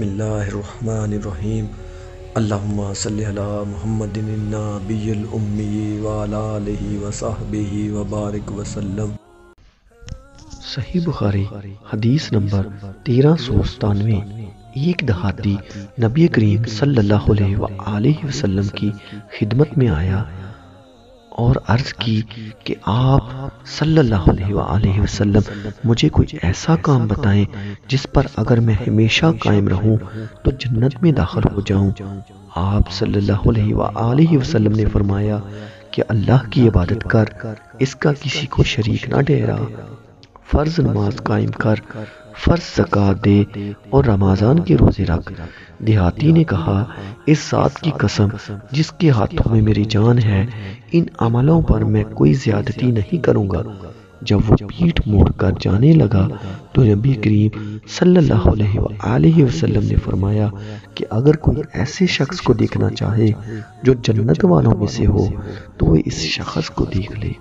بسم اللہ الرحمن الرحیم اللہم صلی علی محمد النبی الامی وعلی آلہ وصحبہ وبارک وسلم۔ صحیح بخاری حدیث نمبر 1397۔ ایک دہاتی نبی کریم صلی اللہ علیہ وآلہ وسلم کی خدمت میں آیا اور عرض کی کہ آپ صلی اللہ علیہ وآلہ وسلم مجھے کوئی ایسا کام بتائیں جس پر اگر میں ہمیشہ قائم رہوں تو جنت میں داخل ہو جاؤں۔ آپ صلی اللہ علیہ وآلہ وسلم نے فرمایا کہ اللہ کی عبادت کر، اس کا کسی کو شریک نہ ٹھہرا، فرض نماز قائم کر، فرض زکوٰۃ دے اور رمضان کے روزے رکھ۔ دیہاتی نے کہا، اس ذات کی قسم جس کے ہاتھوں میں میری جان ہے، ان عملوں پر میں کوئی زیادتی نہیں کروں گا۔ جب وہ پیٹھ موڑ کر جانے لگا تو نبی کریم صلی اللہ علیہ وآلہ وسلم نے فرمایا کہ اگر کوئی ایسے شخص کو دیکھنا چاہے جو جنت والوں میں سے ہو تو وہ اس شخص کو دیکھ لے۔